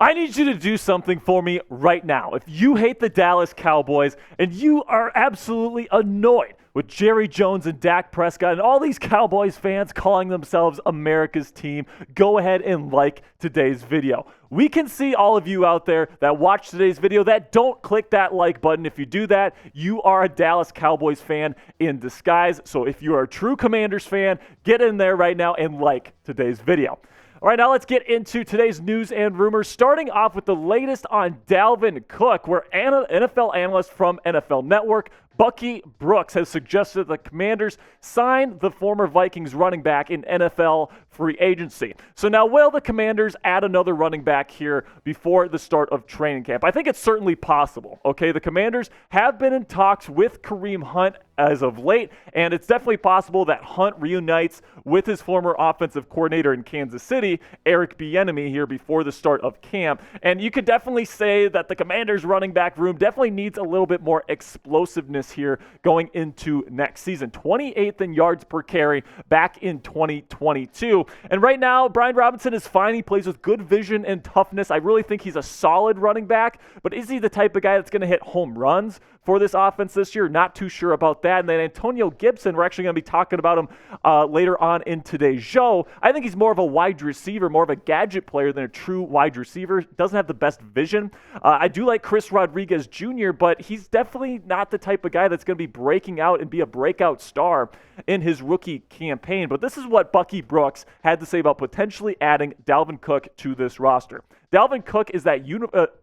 I need you to do something for me right now. If you hate the Dallas Cowboys and you are absolutely annoyed with Jerry Jones and Dak Prescott and all these Cowboys fans calling themselves America's team, go ahead and like today's video. We can see all of you out there that watch today's video that don't click that like button. If you do that, you are a Dallas Cowboys fan in disguise. So if you are a true Commanders fan, get in there right now and like today's video. All right, now let's get into today's news and rumors, starting off with the latest on Dalvin Cook, where NFL analyst from NFL Network, Bucky Brooks, has suggested the Commanders sign the former Vikings running back in NFL free agency. So now, will the Commanders add another running back here before the start of training camp? I think it's certainly possible, okay? The Commanders have been in talks with Kareem Hunt as of late, and it's definitely possible that Hunt reunites with his former offensive coordinator in Kansas City, Eric Bieniemy, here before the start of camp. And you could definitely say that the Commanders running back room definitely needs a little bit more explosiveness here going into next season. 28th in yards per carry back in 2022. And right now, Brian Robinson is fine. He plays with good vision and toughness. I really think he's a solid running back, but is he the type of guy that's going to hit home runs for this offense this year? Not too sure about that. And then Antonio Gibson, we're actually going to be talking about him later on in today's show. I think he's more of a wide receiver, more of a gadget player than a true wide receiver. Doesn't have the best vision. I do like Chris Rodriguez Jr., but he's definitely not the type of guy that's going to be breaking out and be a breakout star in his rookie campaign. But this is what Bucky Brooks had to say about potentially adding Dalvin Cook to this roster. Dalvin Cook is that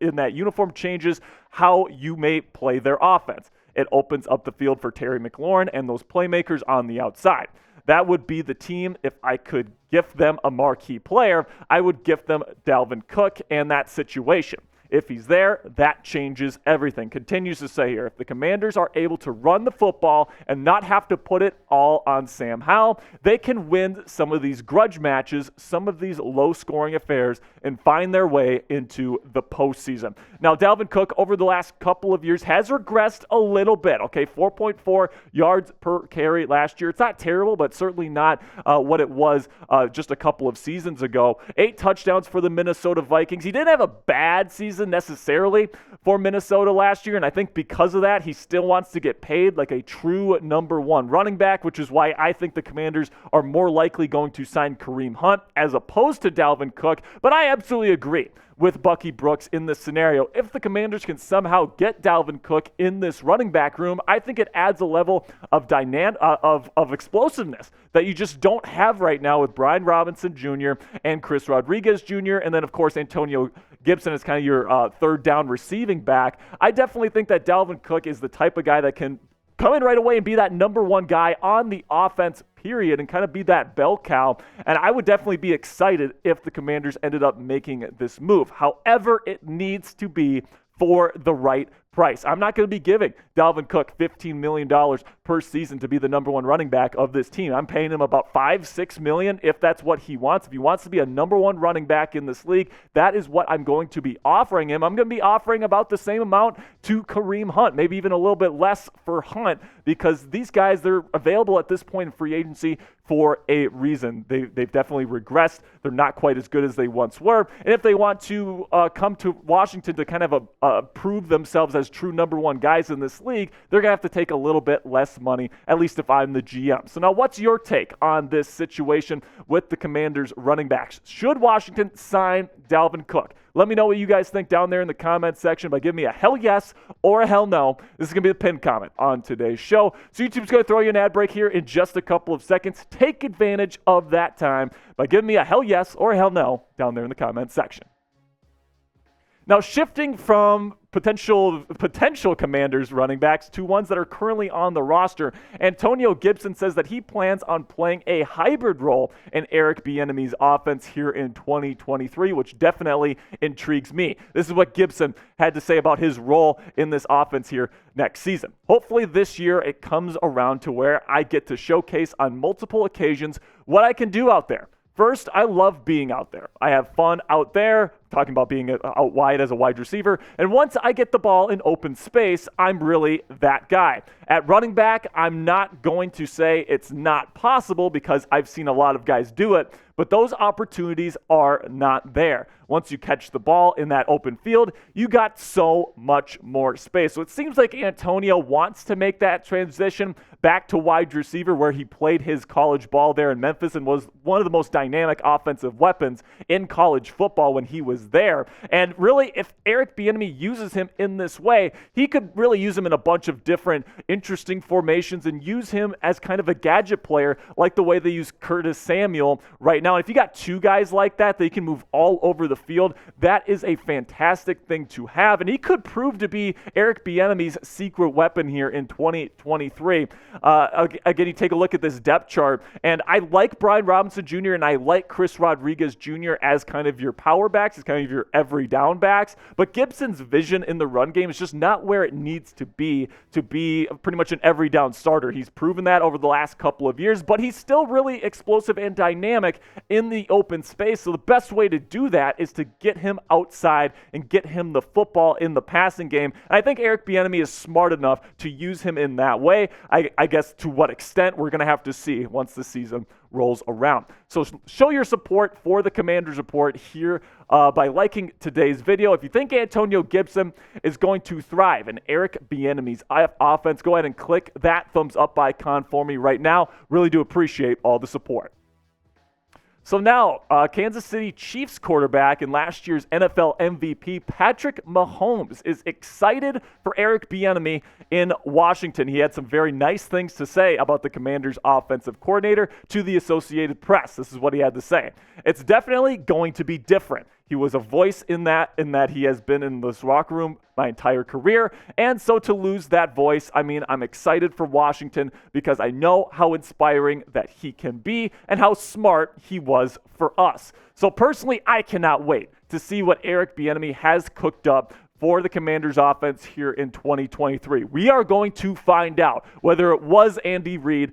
in that uniform changes how you may play their offense. It opens up the field for Terry McLaurin and those playmakers on the outside. That would be the team. If I could gift them a marquee player, I would gift them Dalvin Cook and that situation. If he's there, that changes everything. Continues to say here, if the Commanders are able to run the football and not have to put it all on Sam Howell, they can win some of these grudge matches, some of these low-scoring affairs, and find their way into the postseason. Now, Dalvin Cook, over the last couple of years, has regressed a little bit. Okay, 4.4 yards per carry last year. It's not terrible, but certainly not what it was just a couple of seasons ago. 8 touchdowns for the Minnesota Vikings. He didn't have a bad season necessarily for Minnesota last year, and I think because of that, he still wants to get paid like a true number one running back, which is why I think the Commanders are more likely going to sign Kareem Hunt as opposed to Dalvin Cook. But I absolutely agree with Bucky Brooks in this scenario. If the Commanders can somehow get Dalvin Cook in this running back room, I think it adds a level of of explosiveness that you just don't have right now with Brian Robinson Jr. and Chris Rodriguez Jr. And then, of course, Antonio Gibson is kind of your third down receiving back. I definitely think that Dalvin Cook is the type of guy that can come in right away and be that number one guy on the offense, period, and kind of be that bell cow. And I would definitely be excited if the Commanders ended up making this move. However, it needs to be for the right price. I'm not going to be giving Dalvin Cook $15 million per season to be the number one running back of this team. I'm paying him about $5-6 million if that's what he wants. If he wants to be a number one running back in this league, that is what I'm going to be offering him. I'm going to be offering about the same amount to Kareem Hunt, maybe even a little bit less for Hunt, because these guys, they're available at this point in free agency for a reason. They've definitely regressed. They're not quite as good as they once were. And if they want to come to Washington to kind of prove themselves as true number one guys in this league, they're going to have to take a little bit less money, at least if I'm the GM. So now what's your take on this situation with the Commanders running backs? Should Washington sign Dalvin Cook? Let me know what you guys think down there in the comments section by giving me a hell yes or a hell no. This is going to be the pinned comment on today's show. So YouTube's going to throw you an ad break here in just a couple of seconds. Take advantage of that time by giving me a hell yes or a hell no down there in the comments section. Now, shifting from potential Commanders running backs to ones that are currently on the roster, Antonio Gibson says that he plans on playing a hybrid role in Eric Bieniemy's offense here in 2023, which definitely intrigues me. This is what Gibson had to say about his role in this offense here next season. Hopefully this year it comes around to where I get to showcase on multiple occasions what I can do out there. First, I love being out there. I have fun out there, talking about being out wide as a wide receiver. And once I get the ball in open space, I'm really that guy. At running back, I'm not going to say it's not possible because I've seen a lot of guys do it, but those opportunities are not there. Once you catch the ball in that open field, you got so much more space. So it seems like Antonio wants to make that transition back to wide receiver where he played his college ball there in Memphis and was one of the most dynamic offensive weapons in college football when he was there. And really, if Eric Bieniemy uses him in this way, he could really use him in a bunch of different interesting formations and use him as kind of a gadget player like the way they use Curtis Samuel right now. And if you got two guys like that, they can move all over the field. That is a fantastic thing to have, and he could prove to be Eric Bieniemy's secret weapon here in 2023. Again, you take a look at this depth chart, and I like Brian Robinson Jr. and I like Chris Rodriguez Jr. as kind of your power backs, as kind of your every down backs, but Gibson's vision in the run game is just not where it needs to be pretty much an every down starter. He's proven that over the last couple of years, but he's still really explosive and dynamic in the open space. So the best way to do that is to get him outside and get him the football in the passing game. And I think Eric Bieniemy is smart enough to use him in that way. I guess to what extent we're going to have to see once the season rolls around. So show your support for the Commanders Report here by liking today's video. If you think Antonio Gibson is going to thrive in Eric Bieniemy's offense, go ahead and click that thumbs up icon for me right now. Really do appreciate all the support. So now, Kansas City Chiefs quarterback and last year's NFL MVP Patrick Mohomes is excited for Eric Bieniemy in Washington. He had some very nice things to say about the Commanders' offensive coordinator to the Associated Press. This is what he had to say. It's definitely going to be different. He was a voice in that he has been in this locker room my entire career. And so to lose that voice, I mean, I'm excited for Washington because I know how inspiring that he can be and how smart he was for us. So personally, I cannot wait to see what Eric Bieniemy has cooked up for the Commanders offense here in 2023. We are going to find out whether it was Andy Reid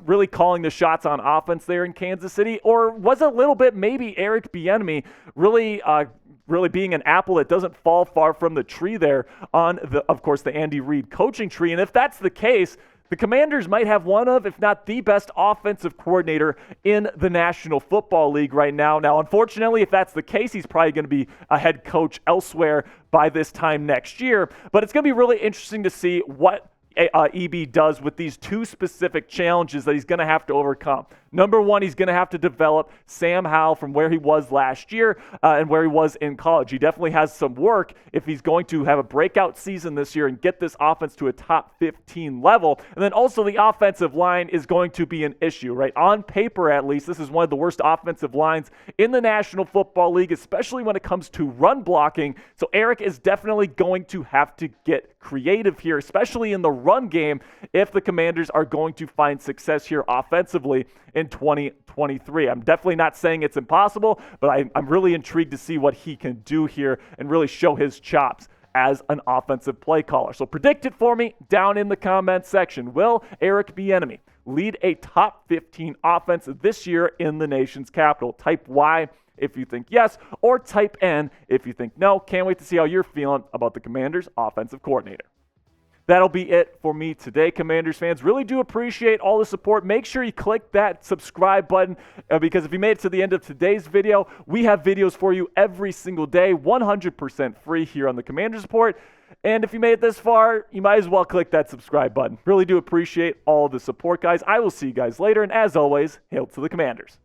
really calling the shots on offense there in Kansas City, or was it a little bit maybe Eric Bieniemy really being an apple that doesn't fall far from the tree there on, of course, the Andy Reid coaching tree. And if that's the case, the Commanders might have one of, if not the best offensive coordinator in the National Football League right now. Now, unfortunately, if that's the case, he's probably going to be a head coach elsewhere by this time next year. But it's going to be really interesting to see what EB does with these two specific challenges that he's going to have to overcome. Number one, he's going to have to develop Sam Howell from where he was last year and where he was in college. He definitely has some work if he's going to have a breakout season this year and get this offense to a top 15 level. And then also the offensive line is going to be an issue, right? On paper, at least, this is one of the worst offensive lines in the National Football League, especially when it comes to run blocking. So Eric is definitely going to have to get creative here, especially in the run game, if the Commanders are going to find success here offensively in 2023. I'm definitely not saying it's impossible, but I'm really intrigued to see what he can do here and really show his chops as an offensive play caller. So predict it for me down in the comment section. Will Eric Bieniemy lead a top 15 offense this year in the nation's capital? Type Y if you think yes, or type N if you think no. Can't wait to see how you're feeling about the Commanders' offensive coordinator. That'll be it for me today, Commanders fans. Really do appreciate all the support. Make sure you click that subscribe button because if you made it to the end of today's video, we have videos for you every single day, 100% free here on the Commanders Report. And if you made it this far, you might as well click that subscribe button. Really do appreciate all the support, guys. I will see you guys later. And as always, hail to the Commanders.